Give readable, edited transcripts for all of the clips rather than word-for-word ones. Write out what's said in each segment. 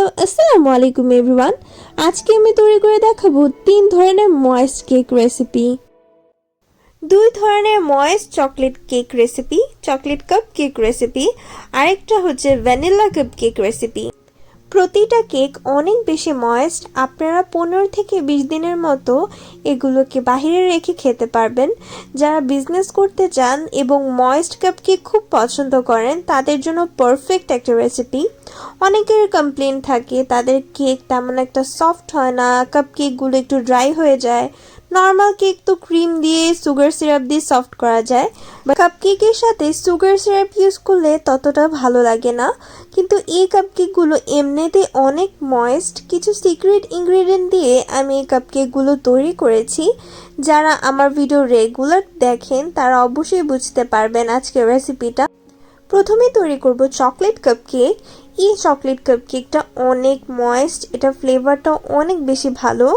আসসালামু আলাইকুম এভরিওয়ান। আজকে আমি তৈরি করে দেখাবো 3 ধরনের ময়েস্ট কেক রেসিপি। 2 ধরনের moist chocolate cake recipe, chocolate cup cake recipe, আরেকটা হচ্ছে ভ্যানিলা কাপ কেক রেসিপি। প্রতিটা কেক অনেক বেশি ময়েস্ট। আপনারা 15 থেকে 20 দিনের মতো এগুলোকে বাহিরে রেখে খেতে পারবেন। যারা বিজনেস করতে চান এবং ময়েস্ট কাপ কেক খুব পছন্দ করেন তাদের জন্য পারফেক্ট একটা রেসিপি। অনেকের কমপ্লেন থাকে তাদের কেক তেমন একটা সফট হয় না, কাপ কেকগুলো একটু ড্রাই হয়ে যায়। নর্মাল কেক তো ক্রিম দিয়ে সুগার সিরাপ দিয়ে সফট করা যায়, কাপ কেকের সাথে সুগার সিরাপ ইউজ করলে ততটা ভালো লাগে না। কিন্তু এই কাপকেকগুলো এমনিতে অনেক ময়েস্ট। কিছু সিক্রেট ইনগ্রেডিয়েন্ট দিয়ে আমি এই কাপকেকগুলো তৈরি করেছি। যারা আমার ভিডিও রেগুলার দেখেন তারা অবশ্যই বুঝতে পারবেন আজকের রেসিপিটা। প্রথমে তৈরি করব চকলেট কাপকেক। এই চকলেট কাপকেকটা অনেক ময়েস্ট, এটা ফ্লেভারটা অনেক বেশি ভালো।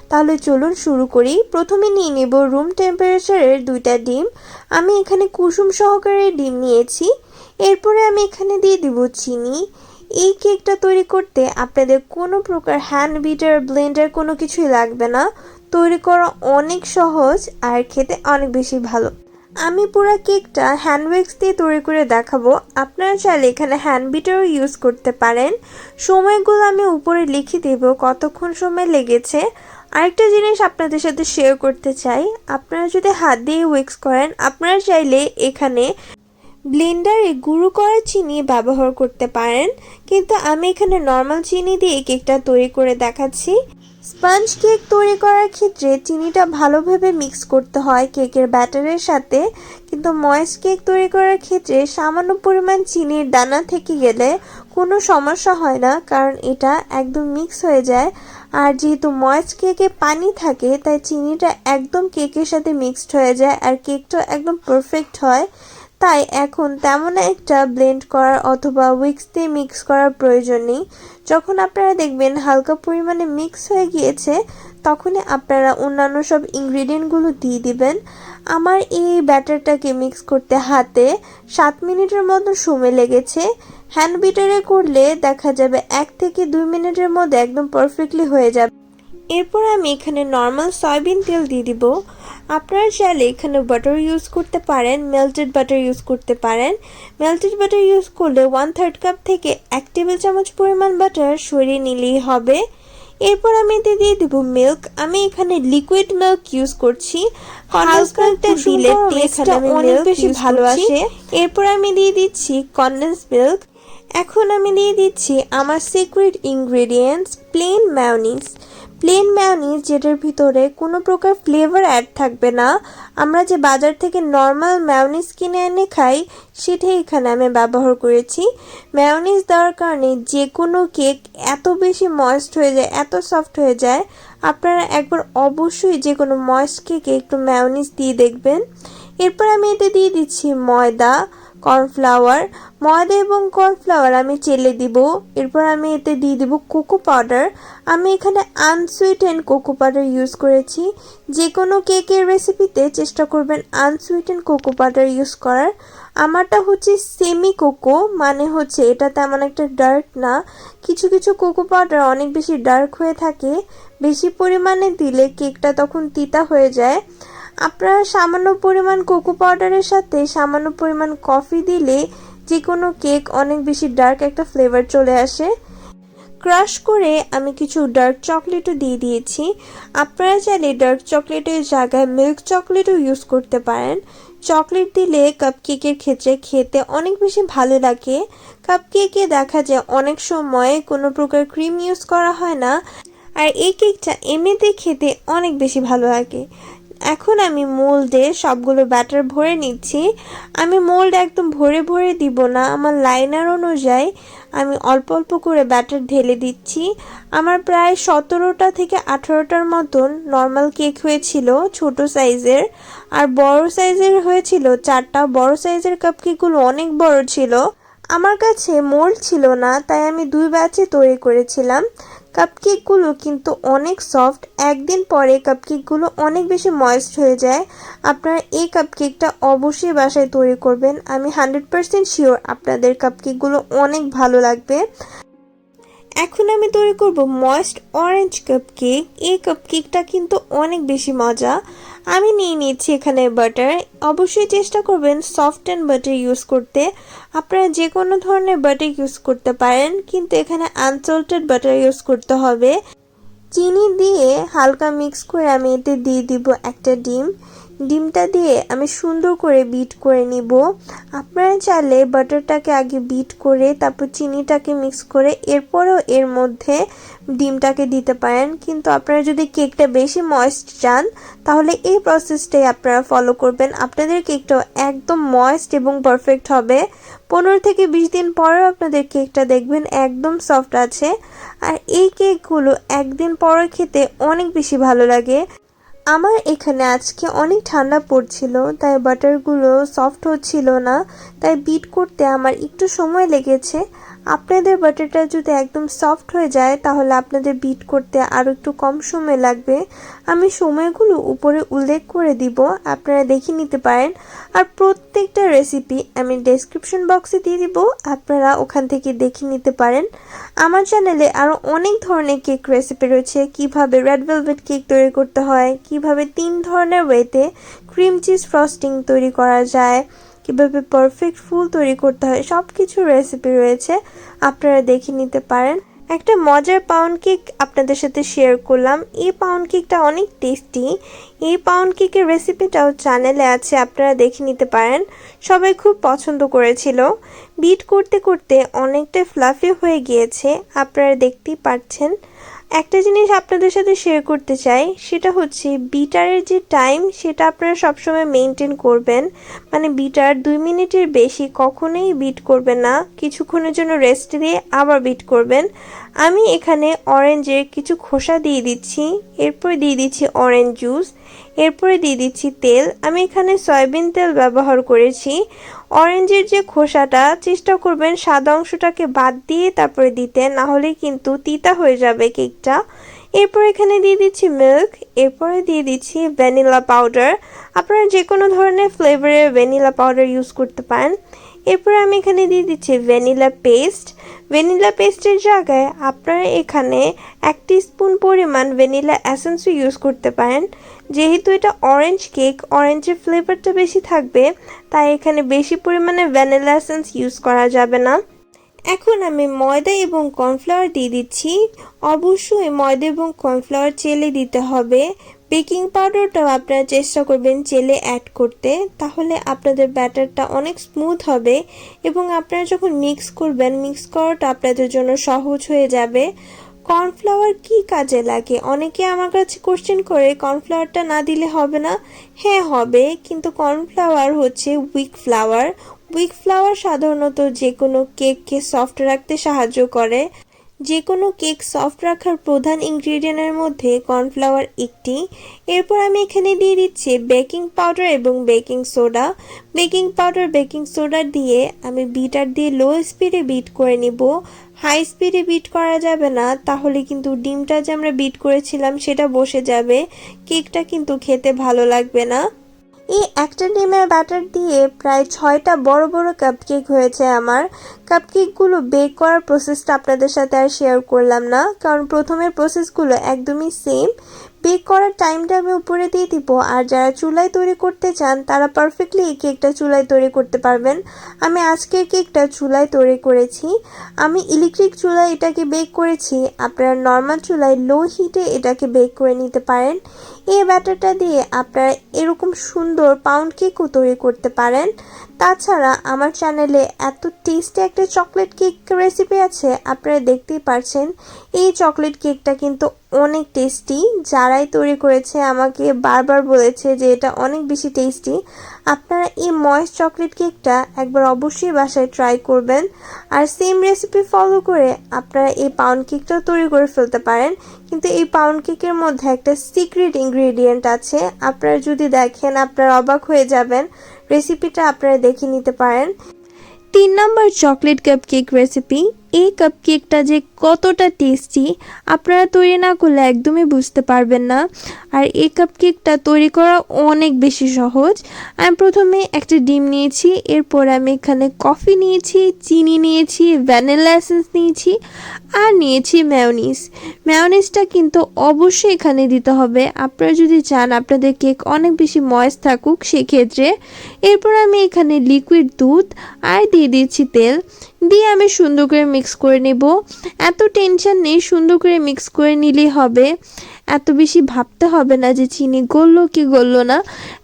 তাহলে চলুন শুরু করি। প্রথমে নিয়ে নেব রুম টেম্পারেচারের 2টা ডিম। আমি এখানে কুসুম সহকারে ডিম নিয়েছি। এরপরে আমি এখানে দিয়ে দিব চিনি। এই কেকটা তৈরি করতে আপনাদের কোনো প্রকার হ্যান্ড বিটার ব্লেন্ডার কোনো কিছুই লাগবে না। তৈরি করা অনেক সহজ আর খেতে অনেক বেশি ভালো। আমি পুরো কেকটা হ্যান্ড উইক্স দিয়ে তৈরি করে দেখাবো। আপনারা চাইলে এখানে হ্যান্ড বিটারও ইউজ করতে পারেন। সময়গুলো আমি উপরে লিখে দেব কতক্ষণ সময় লেগেছে। আরেকটা জিনিস আপনাদের সাথে শেয়ার করতে চাই, আপনারা যদি হাত দিয়ে উইক্স করেন আপনারা চাইলে এখানে ব্লেন্ডারে গুঁড়ো করা চিনি ব্যবহার করতে পারেন, কিন্তু আমি এখানে নর্মাল চিনি দিয়ে কেকটা তৈরি করে দেখাচ্ছি। স্পঞ্জ কেক তৈরি করার ক্ষেত্রে চিনিটা ভালোভাবে মিক্স করতে হয় কেকের ব্যাটারের সাথে, কিন্তু ময়েস্ট কেক তৈরি করার ক্ষেত্রে সামান্য পরিমাণ চিনির দানা থেকে গেলে কোনো সমস্যা হয় না, কারণ এটা একদম মিক্স হয়ে যায়। আর যেহেতু ময়েস্ট কেকে পানি থাকে তাই চিনিটা একদম কেকের সাথে মিক্সড হয়ে যায় আর কেকটা একদম পারফেক্ট হয়। তাই এখন তেমন একটা ব্লেন্ড করার অথবা উইক্স দিয়ে মিক্স করার প্রয়োজন নেই। যখন আপনারা দেখবেন হালকা পরিমাণে মিক্স হয়ে গিয়েছে তখনই আপনারা অন্যান্য সব ইনগ্রিডিয়েন্টগুলো দিয়ে দিবেন। আমার এই ব্যাটারটাকে মিক্স করতে হাতে 7 মিনিটের মতো সময় লেগেছে। হ্যান্ড বিটারে করলে দেখা যাবে 1 থেকে 2 মিনিটের মধ্যে একদম পারফেক্টলি হয়ে যাবে। এরপর আমি এখানে নর্মাল সয়াবিন তেল দিয়ে দিব। আপনারা চাইলে এখানে বাটার ইউজ করতে পারেন, মেল্টেড বাটার ইউজ করতে পারেন। মেল্টেড বাটার ইউজ করলে 1/3 কাপ থেকে 1 টেবিল চামচ পরিমাণ বাটার সরিয়ে নিলেই হবে। এরপর আমি এতে দিয়ে দিব মিল্ক। আমি এখানে লিকুইড মিল্ক ইউজ করছি। কনডেন্স মিল্কটা দিলে টেস্টটা অনেক বেশি ভালো আসে। এরপর আমি দিয়ে দিচ্ছি কনডেন্স মিল্ক। এখন আমি দিয়ে দিচ্ছি আমার secret ingredients plain mayonnaise. Plain mayonnaise যেটার ভিতরে কোনো প্রকার ফ্লেভার অ্যাড থাকবে না। আমরা যে বাজার থেকে নর্মাল মেয়োনিজ কিনে এনে খাই সেটাই এখানে আমি ব্যবহার করেছি। মেয়োনিজ দেওয়ার কারণে যে কোনো কেক এত বেশি ময়েস্ট হয়ে যায়, এত সফট হয়ে যায়। আপনারা একবার অবশ্যই যে কোনো ময়েস্ট কেকে একটু মেয়োনিজ দিয়ে দেখবেন। এরপর আমি এতে দিয়ে দিচ্ছি ময়দা, কর্নফ্লাওয়ার। ময়দা এবং কর্নফ্লাওয়ার আমি চেলে দিব। এরপর আমি এতে দিয়ে দিব কোকো পাউডার। আমি এখানে আনসুইটেন্ড কোকো পাউডার ইউজ করেছি। যে কোনো কেকের রেসিপিতে চেষ্টা করবেন আনসুইটেন্ড কোকো পাউডার ইউজ করার। আমারটা হচ্ছে সেমি কোকো, মানে হচ্ছে এটা তেমন একটা ডার্ক না। কিছু কিছু কোকো পাউডার অনেক বেশি ডার্ক হয়ে থাকে, বেশি পরিমাণে দিলে কেকটা তখন তিতা হয়ে যায়। আপনারা সামান্য পরিমাণ কোকো পাউডারের সাথে সামান্য পরিমাণ কফি দিলে যে কোনো কেক অনেক বেশি ডার্ক একটা ফ্লেভার চলে আসে। ক্রাশ করে আমি কিছু ডার্ক চকলেটও দিয়ে দিয়েছি। আপনারা চাইলে ডার্ক চকলেটের জায়গায় মিল্ক চকলেটও ইউজ করতে পারেন। চকলেট দিলে কাপকেকের ক্ষেত্রে খেতে অনেক বেশি ভালো লাগে। কাপকেকে দেখা যায় অনেক সময় কোনো প্রকার ক্রিম ইউজ করা হয় না, আর এই কেকটা এমনিতে খেতে অনেক বেশি ভালো লাগে। এখন আমি মোল্ডে সবগুলো ব্যাটার ভরে নিচ্ছি। আমি মোল্ড একদম ভরে ভরে দিব না, আমার লাইনার অনুযায়ী আমি অল্প অল্প করে ব্যাটার ঢেলে দিচ্ছি। আমার প্রায় 17টা থেকে 18টার মতন নর্মাল কেক হয়েছিল ছোট সাইজের, আর বড় সাইজের হয়েছিল 4টা। বড় সাইজের কাপকেকগুলো অনেক বড় ছিল। আমার কাছে মোল্ড ছিল না তাই আমি 2 ব্যাচে তৈরি করেছিলাম। কাপকেকগুলো কিন্তু অনেক সফট, একদিন পরে কাপকেকগুলো অনেক বেশি ময়েস্ট হয়ে যায়। আপনারা এই কাপকেকটা অবশ্যই বাসায় তৈরি করবেন। আমি 100% শিওর আপনাদের কাপকেকগুলো অনেক ভালো লাগবে। এখন আমি তৈরি করব ময়েস্ট অরেঞ্জ কাপকেক। এই কাপকেকটা কিন্তু অনেক বেশি মজা। আমি নিয়ে নিচ্ছি এখানে বাটার। অবশ্যই চেষ্টা করবেন সফট অ্যান্ড বাটার ইউজ করতে। আপনারা যে কোনো ধরনের বাটার ইউজ করতে পারেন, কিন্তু এখানে আনসল্টেড বাটার ইউজ করতে হবে। চিনি দিয়ে হালকা মিক্স করে আমি এতে দিয়ে দিব একটা ডিম। ডিমটা দিয়ে আমি সুন্দর করে বিট করে নিব। আপনারা চাইলে বাটারটাকে আগে বিট করে তারপর চিনিটাকে মিক্স করে এরপরেও এর মধ্যে ডিমটাকে দিতে পারেন, কিন্তু আপনারা যদি কেকটা বেশি ময়েস্ট চান তাহলে এই প্রসেসটাই আপনারা ফলো করবেন। আপনাদের কেকটা একদম ময়েস্ট এবং পারফেক্ট হবে। 15 থেকে 20 দিন পরেও আপনাদের কেকটা দেখবেন একদম সফট আছে। আর এই কেকগুলো একদিন পরে খেতে অনেক বেশি ভালো লাগে। আমার এখানে আজকে অনেক ঠান্ডা পড়ছিল, তাই বাটারগুলো সফট হচ্ছিল না, তাই বিট করতে আমার একটু সময় লেগেছে। আপনাদের বাটারটা যদি একদম সফট হয়ে যায় তাহলে আপনাদের বিট করতে আরও একটু কম সময় লাগবে। আমি সময়গুলো উপরে উল্লেখ করে দিব, আপনারা দেখে নিতে পারেন। আর প্রত্যেকটা রেসিপি আমি ডেসক্রিপশন বক্সে দিয়ে দিব, আপনারা ওখান থেকে দেখে নিতে পারেন। আমার চ্যানেলে আরও অনেক ধরনের কেক রেসিপি রয়েছে, কিভাবে রেড ভেলভেট কেক তৈরি করতে হয়, কিভাবে 3 ধরনের ওয়েতে ক্রিম চিজ ফ্রস্টিং তৈরি করা যায়, কিভাবে পারফেক্ট ফুল তৈরি করতে হয়, সব কিছু রেসিপি রয়েছে, আপনারা দেখে নিতে পারেন। একটা মজার পাউন্ড কেক আপনাদের সাথে শেয়ার করলাম। এই পাউন্ড কেকটা অনেক টেস্টি। এই পাউন্ড কেকের রেসিপিটাও চ্যানেলে আছে, আপনারা দেখে নিতে পারেন। সবাই খুব পছন্দ করেছিল। বিট করতে করতে অনেকটা ফ্লাফি হয়ে গিয়েছে, আপনারা দেখতেই পাচ্ছেন। একটা জিনিস আপনাদের সাথে শেয়ার করতে চাই, সেটা হচ্ছে বিটারের যে টাইম সেটা আপনারা সবসময় মেনটেন করবেন। মানে বিটার 2 মিনিটের বেশি কখনোই বিট করবেন না, কিছুক্ষণের জন্য রেস্ট দিয়ে আবার বিট করবেন। আমি এখানে অরেঞ্জের কিছু খোসা দিয়ে দিচ্ছি, এরপরে দিয়ে দিচ্ছি অরেঞ্জ জুস, এরপরে দিয়ে দিচ্ছি তেল। আমি এখানে সয়াবিন তেল ব্যবহার করেছি। অরেঞ্জের যে খোসাটা চেষ্টা করবেন সাদা অংশটাকে বাদ দিয়ে তারপরে দিতে, না হলে কিন্তু তিতা হয়ে যাবে কেকটা। এরপর এখানে দিয়ে দিচ্ছি মিল্ক, এরপরে দিয়ে দিচ্ছি ভ্যানিলা পাউডার। আপনারা যে কোনো ধরনের ফ্লেভারের ভ্যানিলা পাউডার ইউজ করতে পারেন। এরপর আমি এখানে দিয়ে দিচ্ছি ভ্যানিলা পেস্ট। ভ্যানিলা পেস্টের জায়গায় আপনারা এখানে 1 টিস্পুন পরিমাণ ভ্যানিলা এসেন্সও ইউজ করতে পারেন। যেহেতু এটা অরেঞ্জ কেক, অরেঞ্জের ফ্লেভারটা বেশি থাকবে, তাই এখানে বেশি পরিমাণে ভ্যানিলা এসেন্স ইউজ করা যাবে না। এখন আমি ময়দা এবং কর্নফ্লাওয়ার দিয়ে দিচ্ছি। অবশ্যই ময়দা এবং কর্নফ্লাওয়ার চেলে দিতে হবে। বেকিং পাউডারটাও আপনারা চেষ্টা করবেন চেলে অ্যাড করতে, তাহলে আপনাদের ব্যাটারটা অনেক স্মুথ হবে এবং আপনারা যখন মিক্স করবেন, মিক্স করাটা আপনাদের জন্য সহজ হয়ে যাবে। কর্নফ্লাওয়ার কি কাজে লাগে? অনেকে আমার কাছে কোশ্চেন করে কর্নফ্লাওয়ারটা না দিলে হবে না। হ্যাঁ হবে, কিন্তু কর্নফ্লাওয়ার হচ্ছে উইক ফ্লাওয়ার। উইক ফ্লাওয়ার সাধারণত যে কোনো কেককে সফট রাখতে সাহায্য করে। যে কোনো কেক সফট রাখার প্রধান ইনগ্রেডিয়েন্টের মধ্যে কর্নফ্লাওয়ার একটি। এরপর আমি এখানে দিয়ে দিচ্ছি বেকিং পাউডার এবং baking soda. Baking powder baking soda দিয়ে আমি বিটার দিয়ে লো স্পিডে বিট করে নিব। হাই স্পিডে বিট করা যাবে না, তাহলে কিন্তু ডিমটা যে আমরা বিট করেছিলাম সেটা বসে যাবে, কেকটা কিন্তু খেতে ভালো লাগবে না। এই একটা ডিমের ব্যাটার দিয়ে প্রায় 6টা বড় বড় কাপকেক হয়েছে আমার। কাপকেকগুলো বেক করার প্রসেসটা আপনাদের সাথে আর শেয়ার করলাম না, কারণ প্রথমের প্রসেসগুলো একদমই সেম। বেক করার টাইমটা আমি উপরে দিয়ে দিব, আর যারা চুলায় তৈরি করতে চান তারা পারফেক্টলি এই কেকটা চুলায় তৈরি করতে পারবেন। আমি আজকের কেকটা চুলায় তৈরি করেছি। আমি ইলেকট্রিক চুলায় এটাকে বেক করেছি, আপনারা নর্মাল চুলায় লো হিটে এটাকে বেক করে নিতে পারেন। এই ব্যাটারটা দিয়ে আপনারা এরকম সুন্দর পাউন্ড কেকও তৈরি করতে পারেন। তাছাড়া আমার চ্যানেলে এত টেস্টি একটা চকলেট কেক রেসিপি আছে, আপনারা দেখতেই পারছেন। এই চকলেট কেকটা কিন্তু অনেক টেস্টি। যারাই তৈরি করেছে আমাকে বারবার বলেছে যে এটা অনেক বেশি টেস্টি। আপনারা এই ময়েস্ট চকলেট কেকটা একবার অবশ্যই বাসায় ট্রাই করবেন। আর সেম রেসিপি ফলো করে আপনারা এই পাউন্ড কেকটাও তৈরি করে ফেলতে পারেন। কিন্তু এই পাউন্ড কেকের মধ্যে একটা সিক্রেট ইনগ্রেডিয়েন্ট আছে, আপনারা যদি দেখেন আপনারা অবাক হয়ে যাবেন। রেসিপিটা আপনারা দেখে নিতে পারেন। 3 নম্বর চকলেট কাপ কেক রেসিপি। এই কাপকেকটা যে কতটা টেস্টি আপনারা তৈরি না করলে একদমই বুঝতে পারবেন না। আর এই কাপকেকটা তৈরি করা অনেক বেশি সহজ। আমি প্রথমে একটা ডিম নিয়েছি, এরপর আমি এখানে কফি নিয়েছি, চিনি নিয়েছি, ভ্যানিলা এসেন্স নিয়েছি আর নিয়েছি মেয়োনিজ। মেয়োনিজটা কিন্তু অবশ্যই এখানে দিতে হবে আপনারা যদি চান আপনাদের কেক অনেক বেশি ময়েস্ট থাকুক সেক্ষেত্রে। এরপর আমি এখানে লিকুইড দুধ আর দিয়ে দিচ্ছি তেল, দিয়ে আমি সুন্দর করে মিক্স করে নেব। এত টেনশন নেই, সুন্দর করে মিক্স করে নিলেই হবে, এত বেশি ভাবতে হবে না যে চিনি গললো কি গললো না।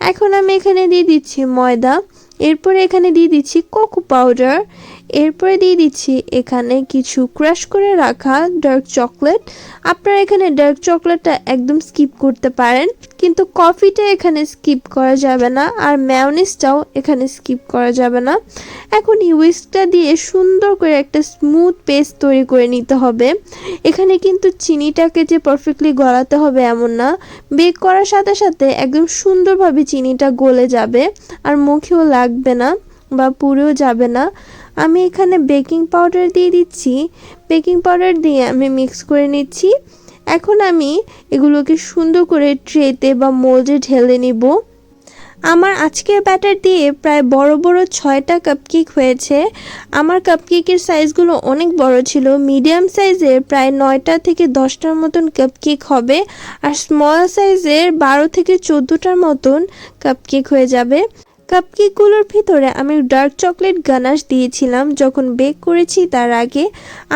এখন আমি এখানে দিয়ে দিচ্ছি ময়দা, এরপরে এখানে দিয়ে দিচ্ছি কোকো পাউডার, এরপরে দিয়ে দিচ্ছি এখানে কিছু ক্রাশ করে রাখা ডার্ক চকলেট। আপনারা এখানে ডার্ক চকলেটটা একদম স্কিপ করতে পারেন, কিন্তু কফিটা এখানে স্কিপ করা যাবে না আর মেয়োনিজটাও এখানে স্কিপ করা যাবে না। এখন হুইস্কটা দিয়ে সুন্দর করে একটা স্মুথ পেস্ট তৈরি করে নিতে হবে। এখানে কিন্তু চিনিটাকে যে পারফেক্টলি গলাতে হবে এমন না, বেক করার সাথে সাথে একদম সুন্দরভাবে চিনিটা গলে যাবে আর মুখেও লাগবে না বা পুড়েও যাবে না। আমি এখানে বেকিং পাউডার দিয়ে দিচ্ছি, বেকিং পাউডার দিয়ে আমি মিক্স করে নিচ্ছি। এখন আমি এগুলোকে সুন্দর করে ট্রেতে বা মোল্ডে ঢেলে নিব। আমার আজকের ব্যাটার দিয়ে প্রায় বড় বড় 6টা কাপকেক হয়েছে। আমার কাপকেকের সাইজগুলো অনেক বড় ছিল, মিডিয়াম সাইজের প্রায় 9টা থেকে 10টার মতন কাপকেক হবে আর স্মল সাইজের 12 থেকে 14টার মতন কাপকেক হয়ে যাবে। কাপকেকগুলোর ভিতরে আমি ডার্ক চকলেট গানাশ দিয়েছিলাম যখন বেক করেছি তার আগে।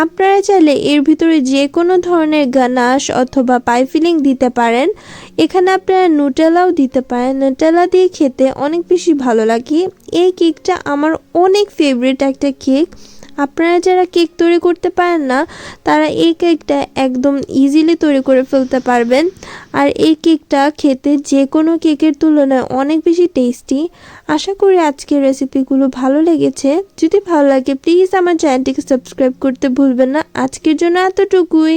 আপনারা চাইলে এর ভিতরে যে কোনো ধরনের গানাশ অথবা পাই ফিলিং দিতে পারেন। এখানে আপনারা নুটেলাও দিতে পারেন, নুটেলা দিয়ে খেতে অনেক বেশি ভালো লাগে। এই কেকটা আমার অনেক ফেভারিট একটা কেক। আপনারা যারা কেক তৈরি করতে পারেন না তারা এই কেকটা একদম ইজিলি তৈরি করে ফেলতে পারবেন। আর এই কেকটা খেতে যে কোনো কেকের তুলনায় অনেক বেশি টেস্টি। আশা করি আজকের রেসিপিগুলো ভালো লেগেছে। যদি ভালো লাগে প্লিজ আমার চ্যানেলটিকে সাবস্ক্রাইব করতে ভুলবেন না। আজকের জন্য এতটুকুই।